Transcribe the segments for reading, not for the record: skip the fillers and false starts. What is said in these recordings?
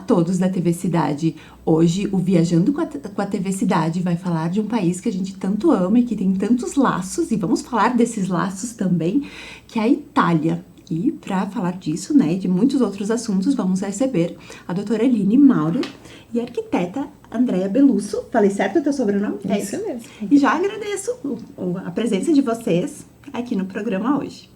todos da TV Cidade. Hoje, o Viajando com a TV Cidade vai falar de um país que a gente tanto ama e que tem tantos laços, e vamos falar desses laços também, que é a Itália. E para falar disso, né, e de muitos outros assuntos, vamos receber a doutora Eline Mauro e a arquiteta Andrea Belusso. Falei certo o teu sobrenome? É isso mesmo. E já agradeço a presença de vocês aqui no programa hoje.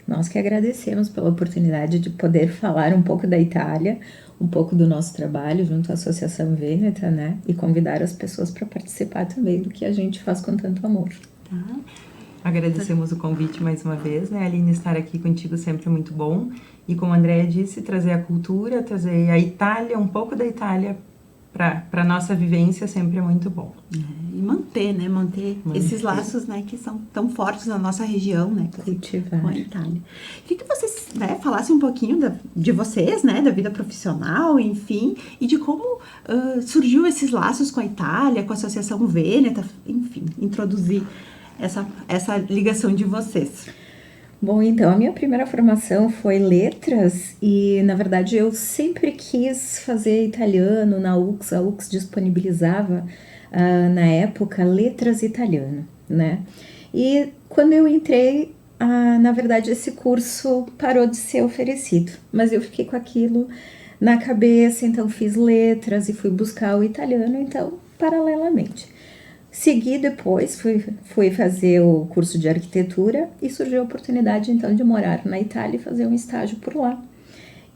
Nós que agradecemos pela oportunidade de poder falar um pouco da Itália, um pouco do nosso trabalho junto à Associação Vêneta, né? E convidar as pessoas para participar também do que a gente faz com tanto amor. Tá. Agradecemos o convite mais uma vez, né, Aline? Estar aqui contigo sempre é muito bom. E como a Andrea disse, trazer a cultura, trazer a Itália, um pouco da Itália para a nossa vivência sempre é muito bom. E manter esses laços, né, que são tão fortes na nossa região, né, com a Itália. Queria que vocês, né, falassem um pouquinho de vocês, né, da vida profissional, enfim, e de como surgiu esses laços com a Itália, com a Associação Vêneta, enfim, introduzir essa ligação de vocês. Bom, então, a minha primeira formação foi letras e, na verdade, eu sempre quis fazer italiano na UX. A UX disponibilizava, na época, letras italiano, né? E quando eu entrei, na verdade, esse curso parou de ser oferecido, mas eu fiquei com aquilo na cabeça, então fiz letras e fui buscar o italiano, então, paralelamente. Segui depois, fui fazer o curso de arquitetura e surgiu a oportunidade então de morar na Itália e fazer um estágio por lá.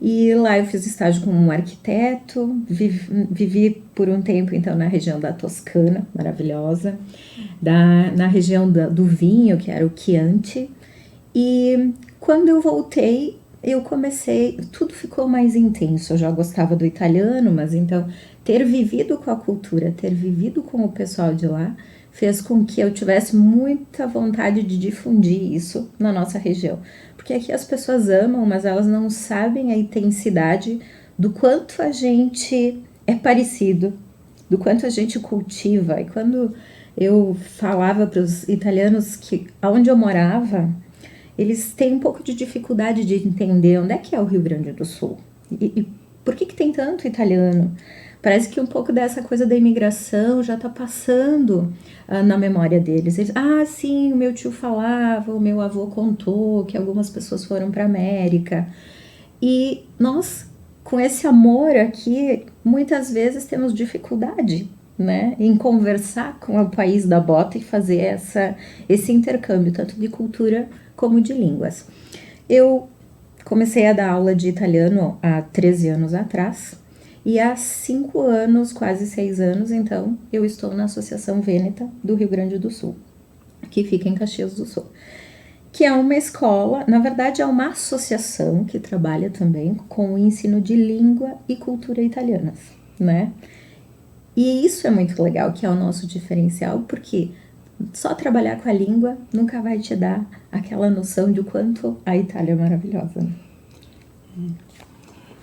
E lá eu fiz estágio como um arquiteto, vivi por um tempo então na região da Toscana, maravilhosa, na região do vinho, que era o Chianti. E quando eu voltei, tudo ficou mais intenso. Eu já gostava do italiano, mas então ter vivido com a cultura, ter vivido com o pessoal de lá, fez com que eu tivesse muita vontade de difundir isso na nossa região. Porque aqui as pessoas amam, mas elas não sabem a intensidade do quanto a gente é parecido, do quanto a gente cultiva. E quando eu falava para os italianos que onde eu morava, eles têm um pouco de dificuldade de entender onde é que é o Rio Grande do Sul. E por que tem tanto italiano? Parece que um pouco dessa coisa da imigração já está passando na memória deles. Eles, sim, o meu tio falava, o meu avô contou que algumas pessoas foram para a América. E nós, com esse amor aqui, muitas vezes temos dificuldade, né, em conversar com o país da bota e fazer esse intercâmbio, tanto de cultura como de línguas. Eu comecei a dar aula de italiano há 13 anos atrás, e há 5 anos, quase 6 anos, então, eu estou na Associação Vêneta do Rio Grande do Sul, que fica em Caxias do Sul, que é uma escola, na verdade é uma associação que trabalha também com o ensino de língua e cultura italianas, né? E isso é muito legal, que é o nosso diferencial, porque só trabalhar com a língua nunca vai te dar aquela noção de o quanto a Itália é maravilhosa, né?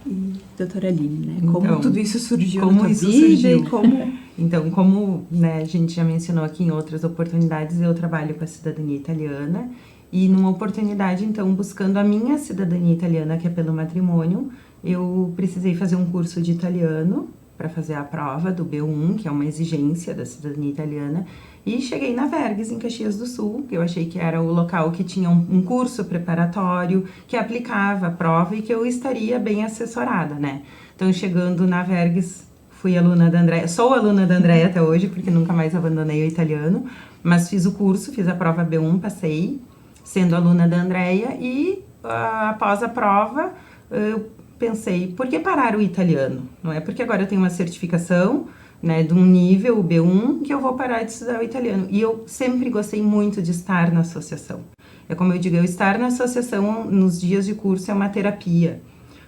E, doutora Aline, né? Como então, tudo isso surgiu como na tua isso vida surgiu. E como... Então, como, né, a gente já mencionou aqui em outras oportunidades, eu trabalho com a cidadania italiana e numa oportunidade, então, buscando a minha cidadania italiana, que é pelo matrimônio, eu precisei fazer um curso de italiano para fazer a prova do B1, que é uma exigência da cidadania italiana, e cheguei na Vergues, em Caxias do Sul, que eu achei que era o local que tinha um curso preparatório, que aplicava a prova e que eu estaria bem assessorada, né? Então, chegando na Vergues, fui aluna da Andrea, sou aluna da Andrea até hoje, porque nunca mais abandonei o italiano, mas fiz o curso, fiz a prova B1, passei, sendo aluna da Andrea, e após a prova, eu pensei, por que parar o italiano? Não é porque agora eu tenho uma certificação, né, de um nível, o B1, que eu vou parar de estudar o italiano. E eu sempre gostei muito de estar na associação. É como eu digo, eu estar na associação nos dias de curso é uma terapia.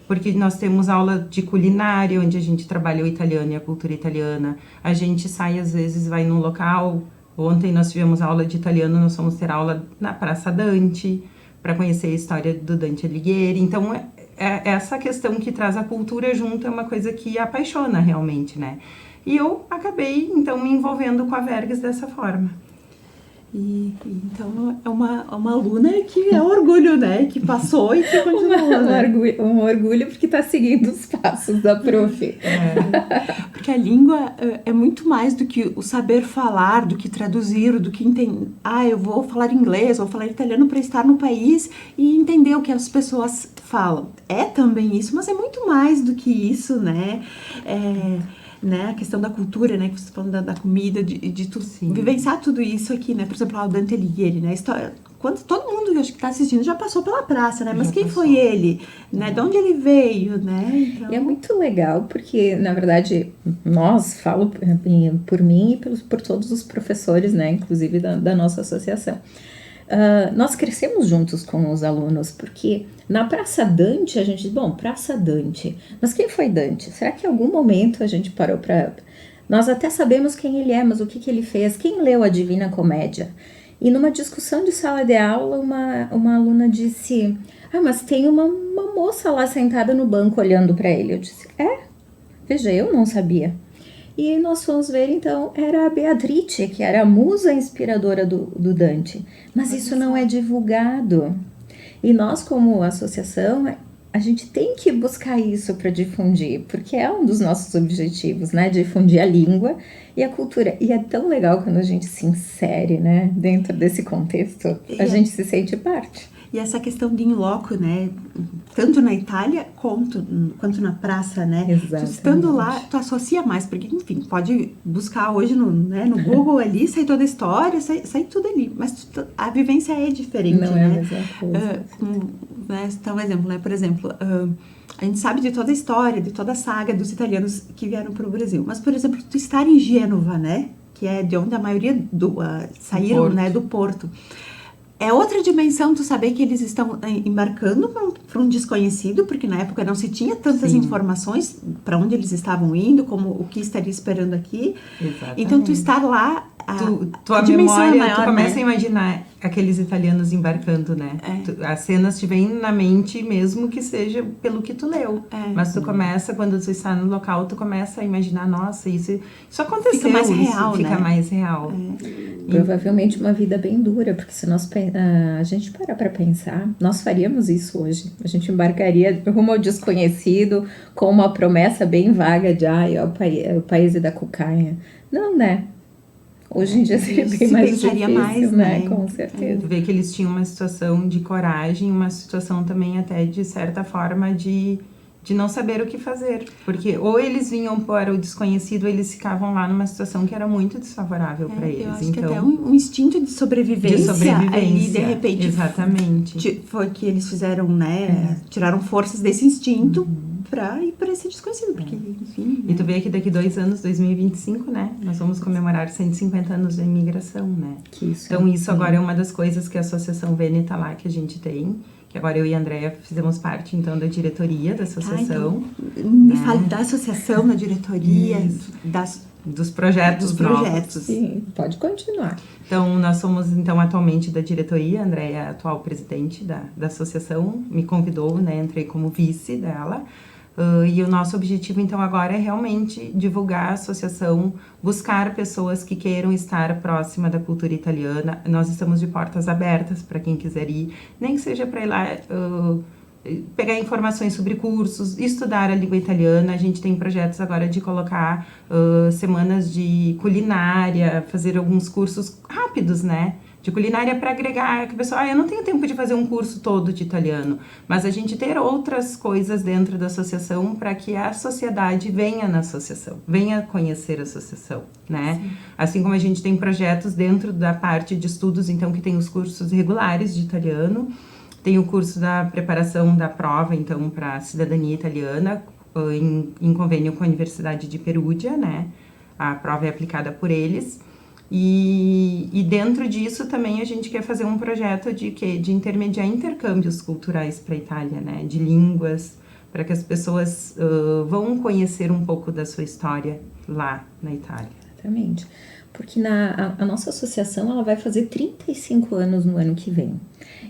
Porque nós temos aula de culinária, onde a gente trabalha o italiano e a cultura italiana. A gente sai, às vezes, vai num local. Ontem nós tivemos aula de italiano, nós fomos ter aula na Praça Dante, para conhecer a história do Dante Alighieri. Então, essa questão que traz a cultura junto é uma coisa que apaixona realmente, né? E eu acabei, então, me envolvendo com a Vergues dessa forma. Então é uma aluna que é um orgulho, né? Que passou e que continua. Um orgulho porque está seguindo os passos da prof. Porque a língua é muito mais do que o saber falar, do que traduzir, do que entender. Eu vou falar inglês, vou falar italiano para estar no país e entender o que as pessoas falam. É também isso, mas é muito mais do que isso, né? Né, a questão da cultura, né, que você está falando da comida, de tu vivenciar tudo isso aqui, né, por exemplo, o Dante Alighieri, né, todo mundo que acho que está assistindo já passou pela praça, né, mas quem foi ele, né, de onde ele veio, né, então... E é muito legal porque, na verdade, falo por mim e por todos os professores, né, inclusive da nossa associação. Nós crescemos juntos com os alunos, porque na Praça Dante, a gente diz, Praça Dante, mas quem foi Dante? Será que em algum momento a gente parou para... Nós até sabemos quem ele é, mas o que ele fez? Quem leu a Divina Comédia? E numa discussão de sala de aula, uma aluna disse, mas tem uma moça lá sentada no banco olhando para ele. Eu disse, veja, eu não sabia. E nós fomos ver, então, era a Beatrice, que era a musa inspiradora do Dante. Mas isso não é divulgado. E nós, como associação, a gente tem que buscar isso para difundir, porque é um dos nossos objetivos, né? Difundir a língua e a cultura. E é tão legal quando a gente se insere, né? Dentro desse contexto, a gente se sente parte. E essa questão de in loco, né? Tanto na Itália quanto na praça, né? Exatamente. Tu estando lá, tu associa mais, porque, enfim, pode buscar hoje no Google ali, sai toda a história, sai tudo ali. Mas a vivência é diferente, não né? É a mesma coisa. Então, um exemplo, né? Por exemplo, a gente sabe de toda a história, de toda a saga dos italianos que vieram para o Brasil. Mas, por exemplo, tu estar em Gênova, né? Que é de onde a maioria saíram, né? Do Porto. É outra dimensão tu saber que eles estão embarcando para um desconhecido, porque na época não se tinha tantas informações para onde eles estavam indo, como o que estaria esperando aqui. Exatamente. Então, tu estar lá, tua memória, é maior, tu começa, né, a imaginar aqueles italianos embarcando, né? As cenas te vêm na mente mesmo que seja pelo que tu leu. Mas tu começa, quando tu está no local, tu começa a imaginar, nossa, isso aconteceu. Fica mais real, né? Fica mais real. Provavelmente uma vida bem dura, porque se a gente parar para pensar, nós faríamos isso hoje. A gente embarcaria rumo ao desconhecido com uma promessa bem vaga de o país da cucanha. Não, né? Hoje em dia seria bem mais difícil, mais, né? Com certeza. Tu vê que eles tinham uma situação de coragem, uma situação também até de certa forma de não saber o que fazer. Porque ou eles vinham para o desconhecido, ou eles ficavam lá numa situação que era muito desfavorável para eles. Eu acho que até um instinto de sobrevivência. Ali, de repente, exatamente. Foi que eles fizeram, né? Tiraram forças desse instinto para ir para esse desconhecido. Porque, enfim... E tu vê que daqui 2 anos, 2025, né? Nós vamos comemorar 150 anos da imigração, né? Então, isso agora é uma das coisas que a Associação Vêneta lá que a gente tem. Que agora eu e a Andréia fizemos parte, então, da diretoria da associação. Então, me fale da associação, da diretoria, dos projetos. Sim, pode continuar. Então, nós somos, então, atualmente da diretoria. A Andréia é a atual presidente da associação. Me convidou, né? Entrei como vice dela. E o nosso objetivo, então, agora é realmente divulgar a associação, buscar pessoas que queiram estar próxima da cultura italiana. Nós estamos de portas abertas para quem quiser ir, nem que seja para ir lá pegar informações sobre cursos, estudar a língua italiana. A gente tem projetos agora de colocar semanas de culinária, fazer alguns cursos rápidos, né? De culinária para agregar, que o pessoal, eu não tenho tempo de fazer um curso todo de italiano, mas a gente ter outras coisas dentro da associação para que a sociedade venha na associação, venha conhecer a associação, né? Sim. Assim como a gente tem projetos dentro da parte de estudos, então, que tem os cursos regulares de italiano, tem o curso da preparação da prova, então, para a cidadania italiana, em convênio com a Universidade de Perugia, né? A prova é aplicada por eles. E dentro disso também a gente quer fazer um projeto de intermediar intercâmbios culturais para a Itália, né? De línguas, para que as pessoas vão conhecer um pouco da sua história lá na Itália. Exatamente. Porque a nossa associação ela vai fazer 35 anos no ano que vem.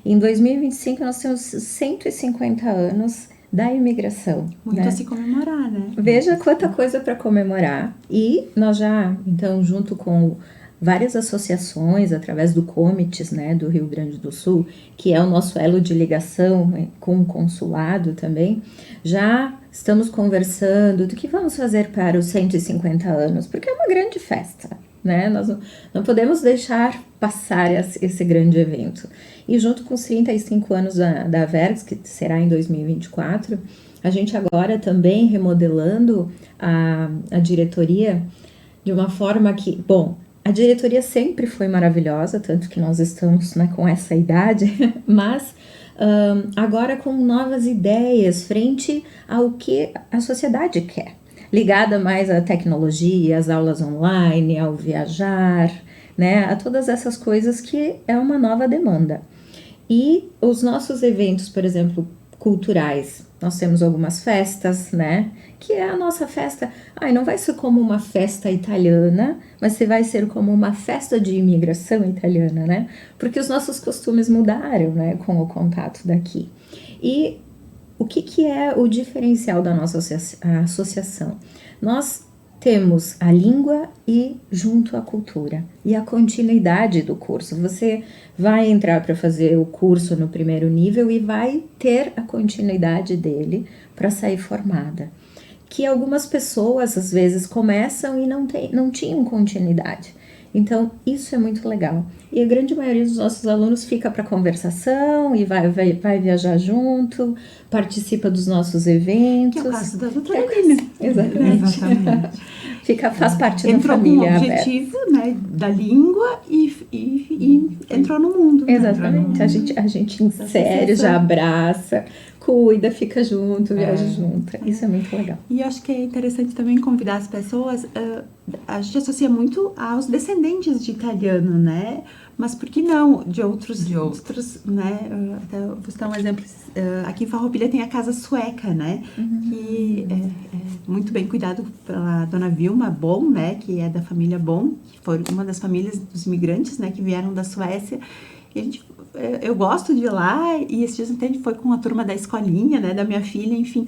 Em 2025 nós temos 150 anos da imigração. Muito, né? A se comemorar, né? Veja quanta coisa para comemorar. E nós já, então, junto com várias associações, através do Comites, né, do Rio Grande do Sul, que é o nosso elo de ligação, né, com o consulado também, já estamos conversando do que vamos fazer para os 150 anos, porque é uma grande festa, né? Nós não podemos deixar passar esse grande evento. E junto com os 35 anos da Vergs, que será em 2024, a gente agora também remodelando a diretoria de uma forma que, bom, a diretoria sempre foi maravilhosa, tanto que nós estamos, né, com essa idade, mas agora com novas ideias frente ao que a sociedade quer, ligada mais à tecnologia, às aulas online, ao viajar, né, a todas essas coisas que é uma nova demanda. E os nossos eventos, por exemplo, culturais, nós temos algumas festas, né, que é a nossa festa, não vai ser como uma festa italiana, mas vai ser como uma festa de imigração italiana, né, porque os nossos costumes mudaram, né, com o contato daqui. E o que é o diferencial da nossa associação? Nós temos a língua e junto a cultura e a continuidade do curso. Você vai entrar para fazer o curso no primeiro nível e vai ter a continuidade dele para sair formada. Que algumas pessoas às vezes começam e não tinham continuidade. Então, isso é muito legal. E a grande maioria dos nossos alunos fica para conversação e vai viajar junto, participa dos nossos eventos. Que é o caso da doutora Lívia. Exatamente. Faz parte da família. Entrou com o objetivo, né, da língua e entrou no mundo. Exatamente. Né? A gente insere, já abraça, cuida, fica junto, viaja junto. Isso é muito legal. E eu acho que é interessante também convidar as pessoas, a gente associa muito aos descendentes de italiano, né? Mas por que não de outros, né? Até vou citar um exemplo, aqui em Farroupilha tem a Casa Sueca, né? Que é muito bem cuidado pela dona Vilma Bon, né? Que é da família Bon, que foi uma das famílias dos imigrantes, né? Que vieram da Suécia. E eu gosto de ir lá, e esses dias a gente foi com a turma da escolinha, né, da minha filha, enfim.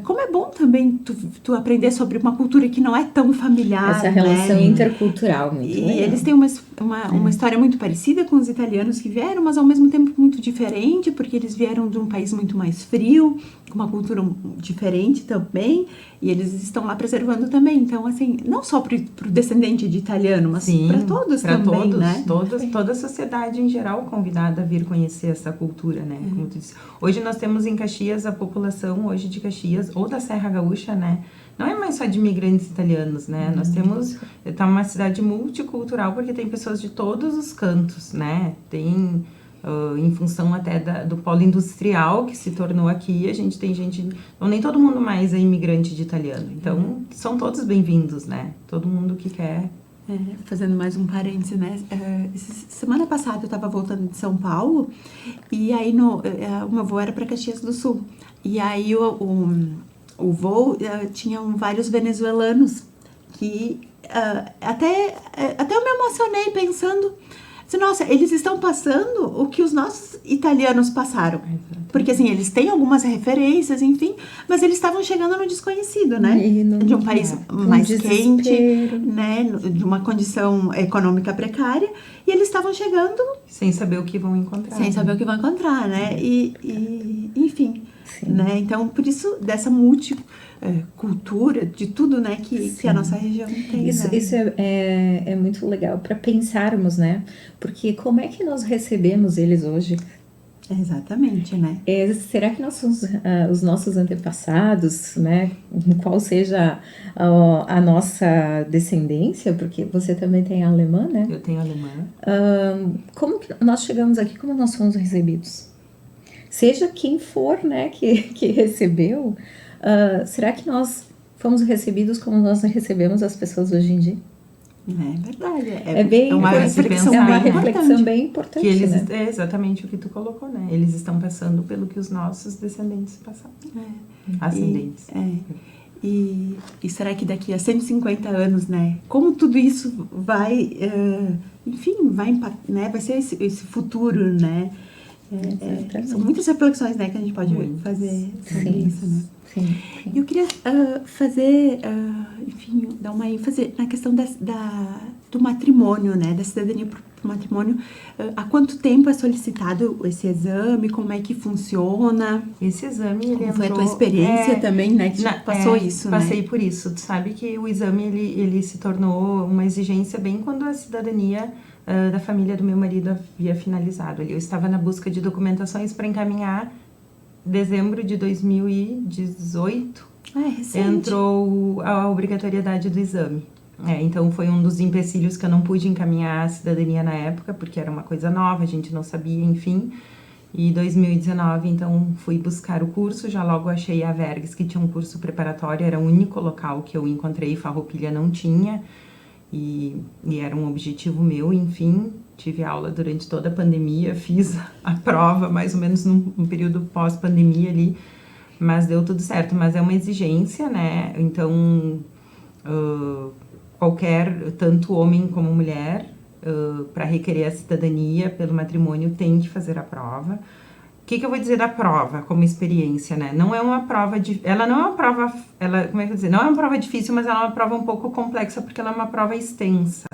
Como é bom também tu aprender sobre uma cultura que não é tão familiar, essa relação, né, intercultural, muito legal. E eles têm uma história muito parecida com os italianos que vieram, mas ao mesmo tempo muito diferente, porque eles vieram de um país muito mais frio, com uma cultura diferente também, e eles estão lá preservando também. Então, assim, não só para o descendente de italiano, mas para todos também, né? Toda a sociedade em geral convidada a vir conhecer essa cultura, né? Como tu disse. Hoje nós temos em Caxias a população hoje de Caxias ou da Serra Gaúcha, né? Não é mais só de imigrantes italianos, né? Nós temos... Tá uma cidade multicultural porque tem pessoas de todos os cantos, né? Tem... em função até do polo industrial que se tornou aqui, a gente tem gente... Não, nem todo mundo mais é imigrante de italiano. Então, são todos bem-vindos, né? Todo mundo que quer... Fazendo mais um parêntese, né? Semana passada eu estava voltando de São Paulo e aí o meu voo era para Caxias do Sul. E aí o voo tinham vários venezuelanos que até eu me emocionei pensando... Nossa, eles estão passando o que os nossos italianos passaram. Porque, assim, eles têm algumas referências, enfim, mas eles estavam chegando no desconhecido, né? De um país mais quente, né? De uma condição econômica precária. E eles estavam chegando... Sem saber o que vão encontrar. Sem saber o que vão encontrar, né? Enfim, né? Então, por isso, dessa cultura, de tudo, né, que a nossa região tem. Isso é muito legal para pensarmos, né? Porque como é que nós recebemos eles hoje? Exatamente, né? Será que os nossos antepassados, né, qual seja a nossa descendência, porque você também tem alemã, né? Eu tenho alemã. Como que nós chegamos aqui, como nós fomos recebidos? Seja quem for, né, que recebeu, será que nós fomos recebidos como nós recebemos as pessoas hoje em dia? É verdade. É uma reflexão bem importante. Que eles, né? É exatamente o que tu colocou, né? Eles estão passando pelo que os nossos descendentes passaram. Ascendentes. E será que daqui a 150 anos, né? Como tudo isso vai, enfim, vai impactar, né? Vai ser esse futuro, né? São muitas reflexões, né, que a gente pode fazer sobre isso, né? Sim. Eu queria fazer, enfim, dar uma ênfase na questão do matrimônio, né, da cidadania para o matrimônio. Há quanto tempo é solicitado esse exame? Como é que funciona? Esse exame, ele foi a tua experiência também, né, que passou isso, né? Passei por isso. Tu sabe que o exame, ele se tornou uma exigência bem quando a cidadania da família do meu marido havia finalizado. Eu estava na busca de documentações para encaminhar. Dezembro de 2018, entrou a obrigatoriedade do exame. Então, foi um dos empecilhos que eu não pude encaminhar a cidadania na época, porque era uma coisa nova, a gente não sabia, enfim. E 2019, então, fui buscar o curso, já logo achei a Vergs, que tinha um curso preparatório, era o único local que eu encontrei, Farroupilha não tinha, e era um objetivo meu, enfim. Tive aula durante toda a pandemia, fiz a prova mais ou menos num período pós-pandemia ali, mas deu tudo certo. Mas é uma exigência, né? Então, tanto homem como mulher, para requerer a cidadania pelo matrimônio, tem que fazer a prova. O que eu vou dizer da prova como experiência, né? Não é uma prova ela não é uma prova, como é que eu vou dizer? Não é uma prova difícil, mas ela é uma prova um pouco complexa, porque ela é uma prova extensa.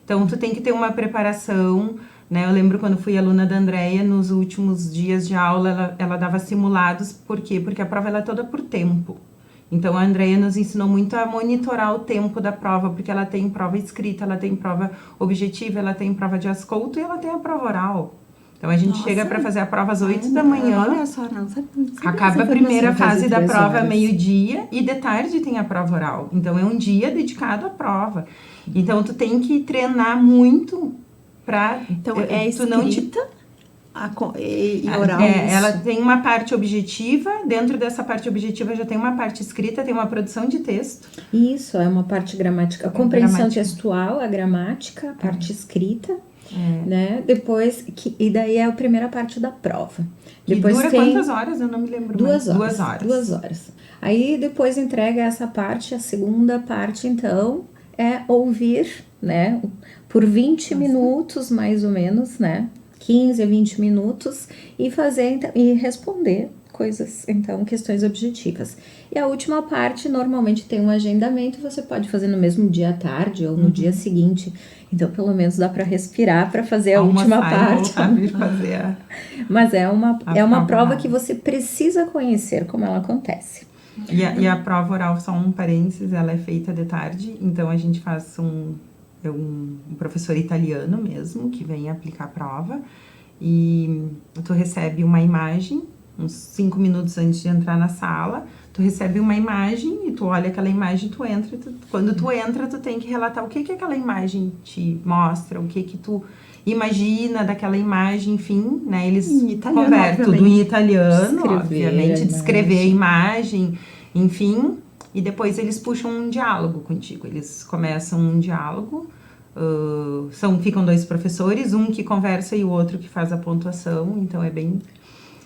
Então, tu tem que ter uma preparação, né? Eu lembro quando fui aluna da Andrea, nos últimos dias de aula, ela dava simulados. Por quê? Porque a prova ela é toda por tempo. Então, a Andrea nos ensinou muito a monitorar o tempo da prova, porque ela tem prova escrita, ela tem prova objetiva, ela tem prova de ascolto e ela tem a prova oral. Então, a gente chega para fazer a prova às 8 da manhã, olha só, não sabia acaba a primeira fase da prova meio-dia e de tarde tem a prova oral. Então, é um dia dedicado à prova. Então, tu tem que treinar muito pra... Então, é escrita e oral? Ela tem uma parte objetiva. Dentro dessa parte objetiva já tem uma parte escrita, tem uma produção de texto. Isso, é uma parte gramática. A compreensão textual, a gramática, a parte escrita. Né? Depois, e daí é a primeira parte da prova. Depois dura quantas horas? Eu não me lembro. 2 horas. 2 horas. Aí depois entrega essa parte, a segunda parte, então... é ouvir, né, por 20 minutos, mais ou menos, né, 15 a 20 minutos, e fazer, e responder coisas, então, questões objetivas. E a última parte, normalmente tem um agendamento, você pode fazer no mesmo dia à tarde ou no dia seguinte, então, pelo menos dá para respirar para fazer a última parte. Mas é uma prova que você precisa conhecer como ela acontece. E a prova oral, só um parênteses, ela é feita de tarde, então a gente faz um professor italiano mesmo, que vem aplicar a prova, e tu recebe uma imagem, uns 5 minutos antes de entrar na sala, tu recebe uma imagem e tu olha aquela imagem, tu entra, quando tu entra, tu tem que relatar o que aquela imagem te mostra, o que tu imagina daquela imagem, enfim, né, eles convertem tudo em italiano, obviamente, descrever a imagem, enfim, e depois eles puxam um diálogo contigo, eles começam um diálogo, ficam 2 professores, um que conversa e o outro que faz a pontuação, então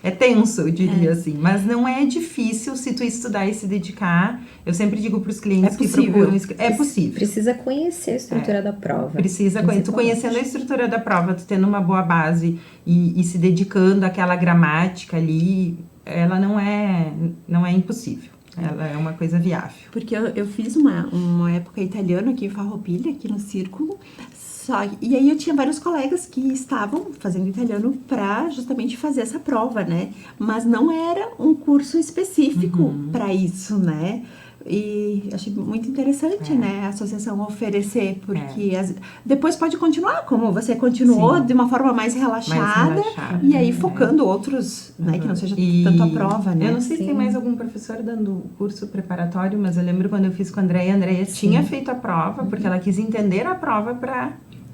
é tenso, eu diria assim, mas não é difícil se tu estudar e se dedicar. Eu sempre digo para os clientes que procuram... É possível. Precisa conhecer a estrutura da prova. Tu conhecendo a estrutura da prova, tu tendo uma boa base e se dedicando àquela gramática ali, ela não é impossível. Ela é uma coisa viável. Porque eu fiz uma época italiana aqui em Farroupilha, aqui no Círculo, e aí eu tinha vários colegas que estavam fazendo italiano para justamente fazer essa prova, né? Mas não era um curso específico para isso, né? E achei muito interessante, né? A associação oferecer, porque depois pode continuar, como você continuou, de uma forma mais relaxada e aí focando outros, né? Que não seja tanto a prova, né? Eu não sei se tem mais algum professor dando curso preparatório, mas eu lembro quando eu fiz com a Andrea tinha feito a prova, porque ela quis entender a prova para...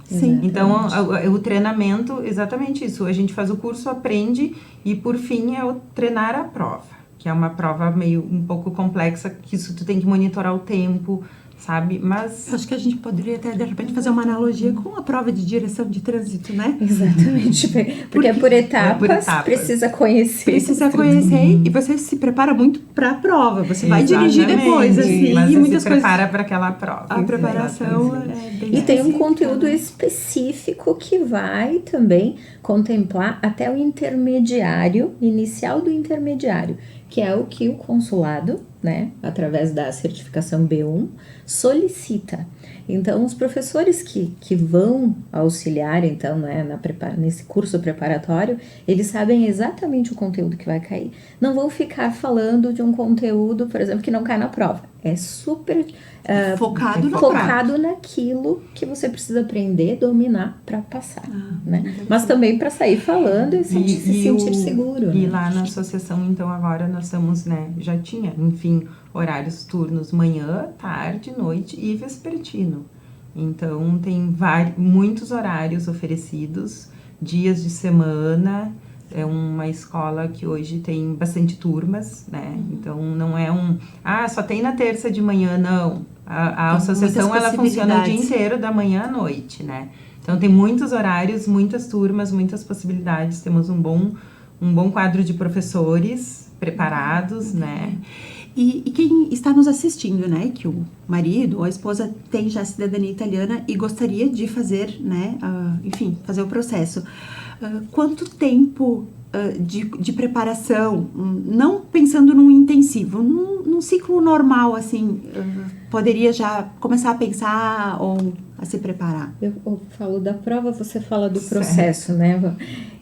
Sim. Então, o treinamento, exatamente isso. A gente faz o curso, aprende e, por fim, é o treinar a prova. Que é uma prova um pouco complexa, que isso tu tem que monitorar o tempo, sabe? Mas acho que a gente poderia até, de repente, fazer uma analogia com a prova de direção de trânsito, né? Exatamente, porque é por etapas, precisa conhecer. Precisa conhecer e você se prepara muito para a prova. Você vai dirigir depois, assim, mas e muitas se prepara para aquela prova. A preparação é bem E tem um conteúdo específico que vai também contemplar até o intermediário, inicial do intermediário, que é o que o consulado, né, através da certificação B1, solicita. Então, os professores que vão auxiliar, então, né, nesse curso preparatório, eles sabem exatamente o conteúdo que vai cair. Não vão ficar falando de um conteúdo, por exemplo, que não cai na prova. É super focado naquilo que você precisa aprender, dominar para passar, né? Mas também para sair falando e se sentir seguro. E né? lá na associação, então, agora nós estamos, né, já tinha, enfim, horários, turnos, manhã, tarde, noite e vespertino. Então, tem muitos horários oferecidos, dias de semana. É uma escola que hoje tem bastante turmas, né? Então, não é só tem na terça de manhã, não. A associação, ela funciona o dia inteiro, da manhã à noite, né? Então, tem muitos horários, muitas turmas, muitas possibilidades. Temos um bom quadro de professores preparados, né? E quem está nos assistindo, né, que o marido ou a esposa tem já cidadania italiana e gostaria de fazer, né, enfim, fazer o processo. Quanto tempo de preparação, não pensando num intensivo, num ciclo normal, assim, poderia já começar a pensar ou a se preparar? Eu falo da prova, você fala do processo, né?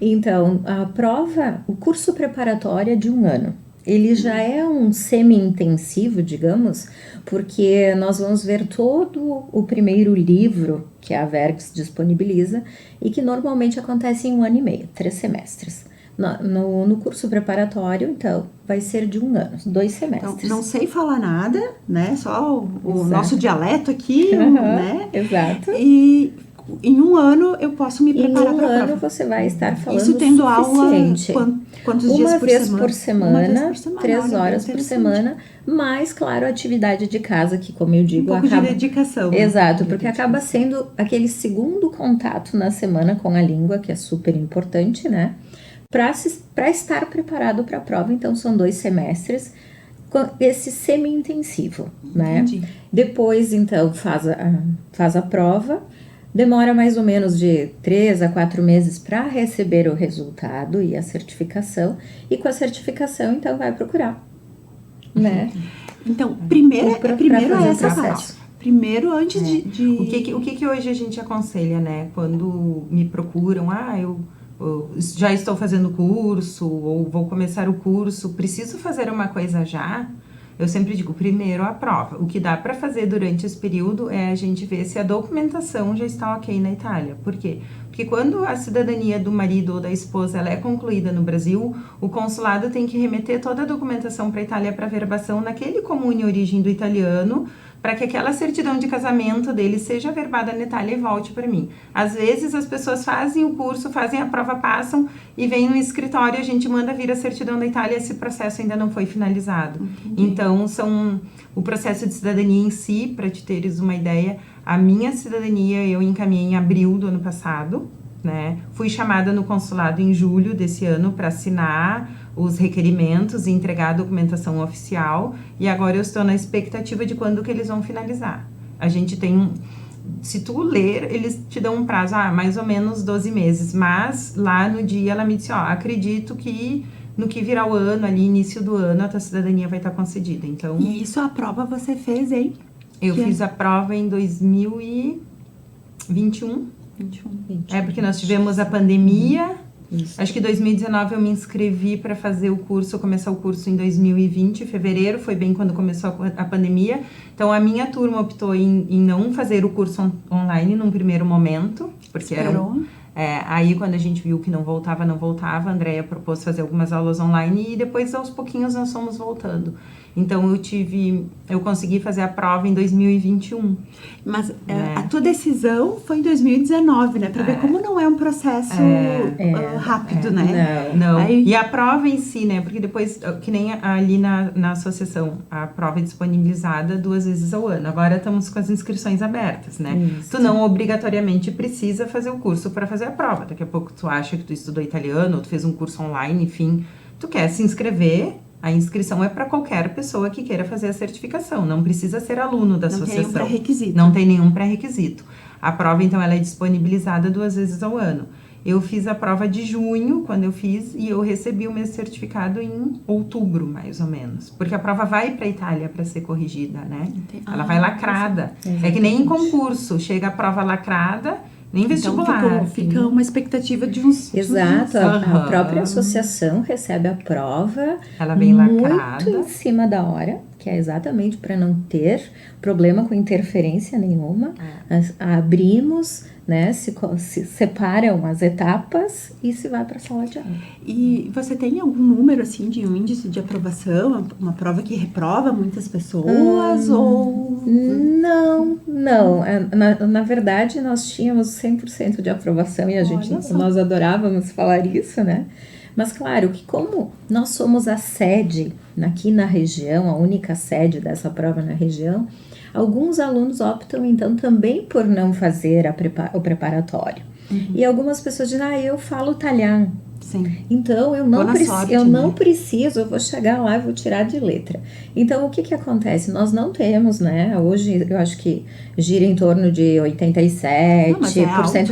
Então, a prova, o curso preparatório é de 1 ano. Ele já é um semi-intensivo, digamos, porque nós vamos ver todo o primeiro livro que a Vergs disponibiliza e que normalmente acontece em 1 ano e meio, 3 semestres. No curso preparatório, então, vai ser de 1 ano, 2 semestres. Então, não sei falar nada, né? Só o nosso dialeto aqui, né? Exato. E em 1 ano eu posso me preparar para a prova. Em 1 ano você vai estar falando isso tendo suficiente. Aula quantos dias por semana? Uma vez por semana, 3 horas por semana, mais, claro, a atividade de casa, que, como eu digo, pouco de dedicação. Exato, porque acaba sendo aquele segundo contato na semana com a língua, que é super importante, né? Para estar preparado para a prova, então são 2 semestres, esse semi-intensivo, né? Entendi. Depois, então, faz a prova. Demora mais ou menos de 3 a 4 meses para receber o resultado e a certificação. E com a certificação, então, vai procurar, né? Então, primeiro é essa processo. parte. Primeiro, antes de... O que hoje a gente aconselha, né? Quando me procuram, eu já estou fazendo curso, ou vou começar o curso, preciso fazer uma coisa já... Eu sempre digo, primeiro a prova. O que dá para fazer durante esse período é a gente ver se a documentação já está ok na Itália. Por quê? Porque quando a cidadania do marido ou da esposa ela é concluída no Brasil, o consulado tem que remeter toda a documentação para a Itália para verbação naquele comune origem do italiano, para que aquela certidão de casamento dele seja verbada na Itália e volte para mim. Às vezes as pessoas fazem o curso, fazem a prova, passam e vem no escritório, a gente manda vir a certidão da Itália e esse processo ainda não foi finalizado. Entendi. Então, o processo de cidadania em si, para te teres uma ideia, a minha cidadania eu encaminhei em abril do ano passado, né? Fui chamada no consulado em julho desse ano para assinar os requerimentos e entregar a documentação oficial, e agora eu estou na expectativa de quando que eles vão finalizar. A gente tem se tu ler, eles te dão um prazo, mais ou menos 12 meses, mas lá no dia ela me disse, acredito que no que virar o ano, ali, início do ano, a tua cidadania vai estar concedida. Então, e isso a prova você fez, hein? Eu fiz a prova em 2021. 21. Porque nós tivemos a pandemia. Isso. Acho que em 2019 eu me inscrevi para fazer o curso, começar o curso em 2020, fevereiro, foi bem quando começou a pandemia. Então a minha turma optou em não fazer o curso online num primeiro momento, porque aí quando a gente viu que não voltava, a Andrea propôs fazer algumas aulas online e depois aos pouquinhos nós fomos voltando. Então, eu consegui fazer a prova em 2021. Mas a tua decisão foi em 2019, né? Para ver como não é um processo rápido, né? Não. E a prova em si, né? Porque depois, que nem ali na associação, a prova é disponibilizada 2 vezes ao ano. Agora estamos com as inscrições abertas, né? Isso. Tu não obrigatoriamente precisa fazer o curso para fazer a prova. Daqui a pouco tu acha que tu estudou italiano, ou tu fez um curso online, enfim, tu quer se inscrever. A inscrição é para qualquer pessoa que queira fazer a certificação, não precisa ser aluno da associação. Não tem nenhum pré-requisito. Não tem nenhum pré-requisito. A prova, então, ela é disponibilizada 2 vezes ao ano. Eu fiz a prova de junho, quando eu fiz, e eu recebi o meu certificado em outubro, mais ou menos. Porque a prova vai para a Itália para ser corrigida, né? Ela vai lacrada. É que nem em concurso, chega a prova lacrada, nem vestibular. Então fica uma expectativa de uns... Exato, a própria associação recebe a prova. Ela vem lacrada. Muito em cima da hora, que é exatamente para não ter problema com interferência nenhuma. Abrimos, né, se separam as etapas e se vai para a sala de aula. E você tem algum número, assim, de um índice de aprovação? Uma prova que reprova muitas pessoas? Ou... Não. Na verdade, nós tínhamos 100% de aprovação e nós adorávamos falar isso, né? Mas claro que como nós somos a sede aqui na região, a única sede dessa prova na região, alguns alunos optam então também por não fazer o preparatório. E algumas pessoas dizem, eu falo italiano. Sim. Então, eu não preciso, eu vou chegar lá e vou tirar de letra. Então, o que acontece? Nós não temos, né? Hoje, eu acho que gira em torno de 87% de aprovação.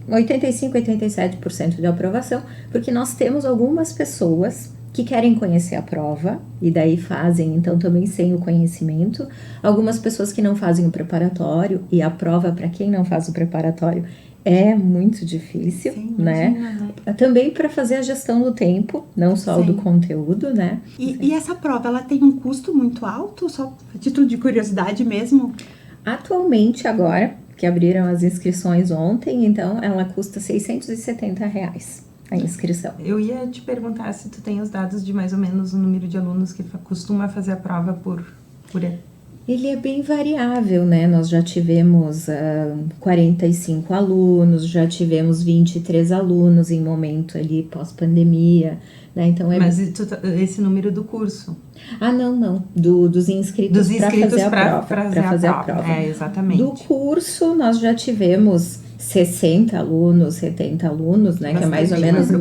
85, 87% de aprovação, porque nós temos algumas pessoas que querem conhecer a prova, e daí fazem, então, também sem o conhecimento. Algumas pessoas que não fazem o preparatório, e a prova, para quem não faz o preparatório, é muito difícil, né? Também para fazer a gestão do tempo, não só do conteúdo, né? E essa prova, ela tem um custo muito alto, só a título de curiosidade mesmo? Atualmente, agora, que abriram as inscrições ontem, então, ela custa R$670 a inscrição. Eu ia te perguntar se tu tem os dados de mais ou menos o número de alunos que costuma fazer a prova por Ele é bem variável, né? Nós já tivemos 45 alunos, já tivemos 23 alunos em momento ali pós-pandemia, né? Então Mas esse número do curso? Não. Dos inscritos para fazer a prova. É, exatamente. Do curso, nós já tivemos 60 alunos, 70 alunos, né? Bastante, que é mais ou menos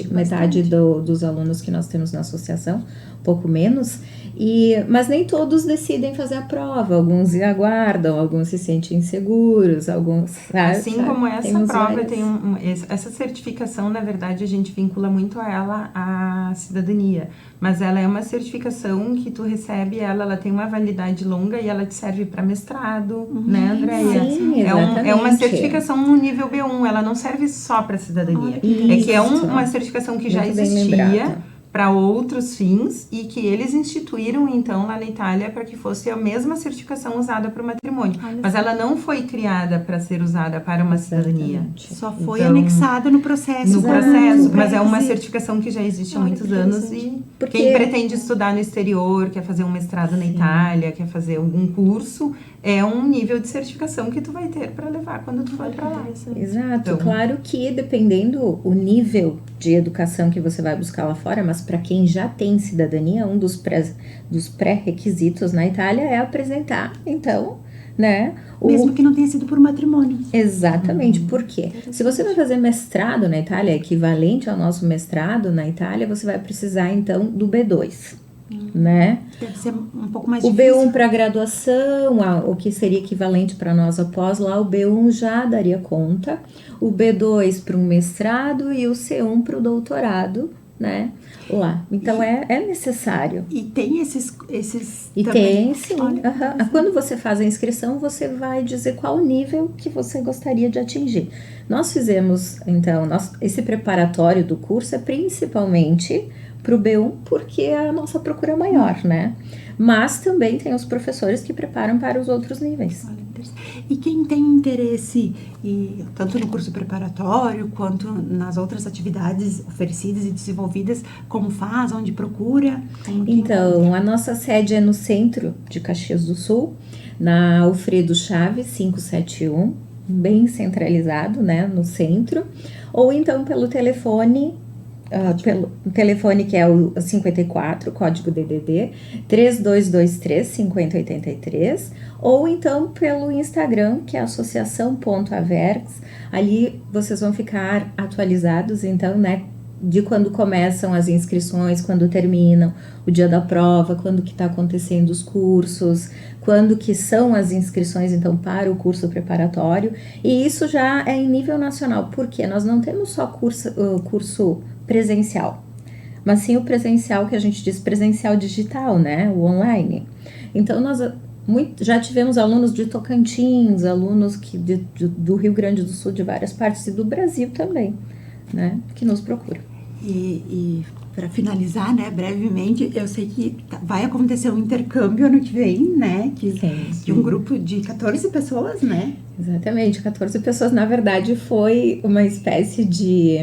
metade dos alunos que nós temos na associação, um pouco menos. Mas nem todos decidem fazer a prova, alguns aguardam, alguns se sentem inseguros, alguns... Como essa prova tem essa certificação, na verdade, a gente vincula muito a ela à cidadania, mas ela é uma certificação que tu recebe, ela tem uma validade longa e ela te serve para mestrado, né, Andréia? Sim, exatamente. É uma certificação no nível B1, ela não serve só para cidadania. Uma certificação que já existia para outros fins e que eles instituíram, então, lá na Itália para que fosse a mesma certificação usada para o matrimônio. Mas ela não foi criada para ser usada para uma cidadania. Só foi anexada no processo. Mas é uma certificação que já existe há muitos anos e quem pretende estudar no exterior, quer fazer um mestrado na Itália, quer fazer algum curso, é um nível de certificação que tu vai ter para levar quando tu for para lá. Exato. Então, claro que dependendo o nível de educação que você vai buscar lá fora, mas para quem já tem cidadania, um dos pré-requisitos na Itália é apresentar, então, né? Mesmo que não tenha sido por matrimônio. Exatamente. Por quê? Se você vai fazer mestrado na Itália, equivalente ao nosso mestrado na Itália, você vai precisar, então, do B2. Né? Deve ser um pouco mais difícil. O B1 para graduação, o que seria equivalente para nós após lá, o B1 já daria conta, o B2 para um mestrado e o C1 para o doutorado, né? Lá. Então é necessário. E tem esses e também? Tem, sim. Quando você faz a inscrição, você vai dizer qual nível que você gostaria de atingir. Nós fizemos, então, esse preparatório do curso é principalmente para o B1, porque é a nossa procura maior, né? Mas também tem os professores que preparam para os outros níveis. E quem tem interesse, tanto no curso preparatório, quanto nas outras atividades oferecidas e desenvolvidas, como faz, onde procura? Então, a nossa sede é no centro de Caxias do Sul, na Alfredo Chaves 571, bem centralizado, né, no centro, ou então pelo telefone, pelo telefone que é o 54, código DDD, 3223-5083, ou então pelo Instagram, que é associação.avergs. Ali vocês vão ficar atualizados, então, né, de quando começam as inscrições, quando terminam, o dia da prova, quando que está acontecendo os cursos, quando que são as inscrições, então, para o curso preparatório. E isso já é em nível nacional, porque nós não temos só curso presencial, mas sim o presencial que a gente diz presencial digital, né, o online. Então, nós já tivemos alunos de Tocantins, alunos do Rio Grande do Sul, de várias partes e do Brasil também, né, que nos procuram. E para finalizar, né, brevemente, eu sei que vai acontecer um intercâmbio ano que vem, né, de um grupo de 14 pessoas, né? Exatamente, 14 pessoas. Na verdade, foi uma espécie de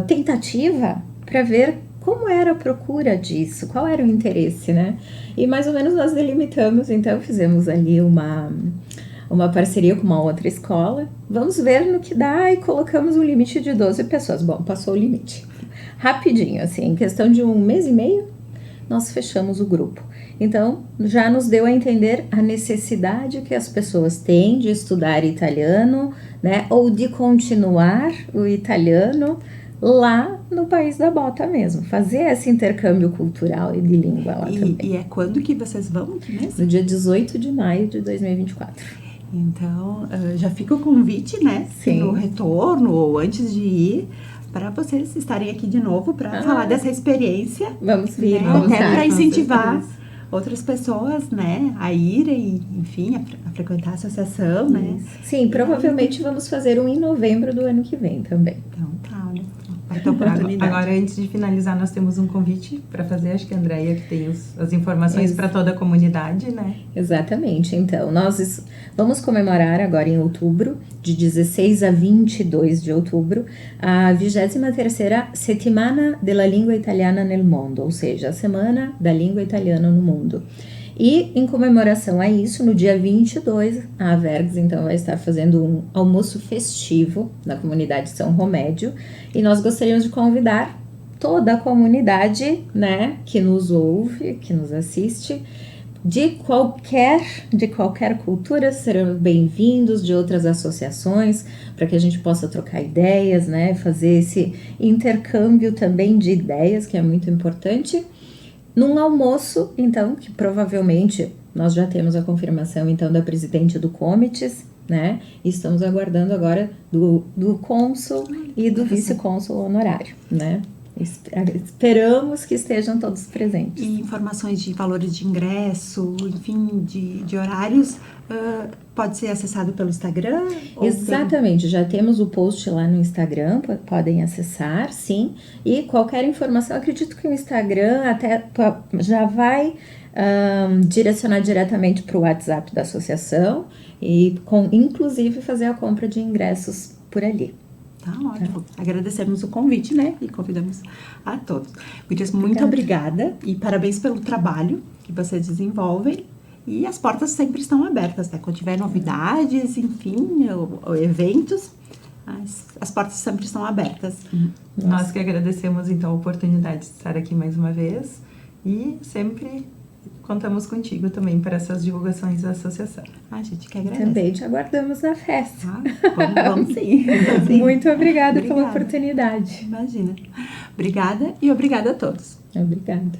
tentativa para ver como era a procura disso, qual era o interesse, né? E mais ou menos nós delimitamos, então fizemos ali uma parceria com uma outra escola. Vamos ver no que dá e colocamos um limite de 12 pessoas. Bom, passou o limite. Rapidinho, assim, em questão de 1 mês e meio, nós fechamos o grupo. Então, já nos deu a entender a necessidade que as pessoas têm de estudar italiano, né? Ou de continuar o italiano lá no país da bota mesmo. Fazer esse intercâmbio cultural e de língua lá também. E é quando que vocês vão? Que mês? No dia 18 de maio de 2024. Então, já fica o convite, né? Sim. No retorno ou antes de ir, para vocês estarem aqui de novo para falar dessa experiência. Vamos vir, né? vamos até para incentivar certeza. outras pessoas, né, a irem, enfim, a frequentar a associação, né? Sim, provavelmente vamos fazer um em novembro do ano que vem também. Então, tá, olha, vai ter oportunidade. Agora, antes de finalizar, nós temos um convite para fazer, acho que a Andréia que tem as informações para toda a comunidade, né? Exatamente, então, nós vamos comemorar agora em outubro, de 16 a 22 de outubro, a 23ª Settimana della Lingua Italiana nel Mondo, ou seja, a Semana da Língua Italiana no Mundo. E em comemoração a isso, no dia 22, a Avergs então vai estar fazendo um almoço festivo na comunidade São Romédio, e nós gostaríamos de convidar toda a comunidade, né, que nos ouve, que nos assiste, de qualquer cultura, serão bem-vindos, de outras associações, para que a gente possa trocar ideias, né, fazer esse intercâmbio também de ideias, que é muito importante, num almoço, então, que provavelmente nós já temos a confirmação, então, da presidente do Comites, né, e estamos aguardando agora do cônsul e do vice-cônsul honorário, né. Esperamos que estejam todos presentes. E informações de valores de ingresso, enfim, de horários, pode ser acessado pelo Instagram? Exatamente, já temos o post lá no Instagram, podem acessar, sim. E qualquer informação, acredito que o Instagram até já vai direcionar diretamente para o WhatsApp da associação e inclusive fazer a compra de ingressos por ali. Tá ótimo. Agradecemos o convite, né? E convidamos a todos. Gurias, muito obrigada e parabéns pelo trabalho que vocês desenvolvem. E as portas sempre estão abertas, né? Quando tiver novidades, enfim, ou eventos, as portas sempre estão abertas. Nós que agradecemos, então, a oportunidade de estar aqui mais uma vez e sempre contamos contigo também para essas divulgações da associação. A gente que agradece. Também te aguardamos na festa. Vamos sim. Muito obrigada pela oportunidade. Imagina. Obrigada e obrigada a todos. Obrigada.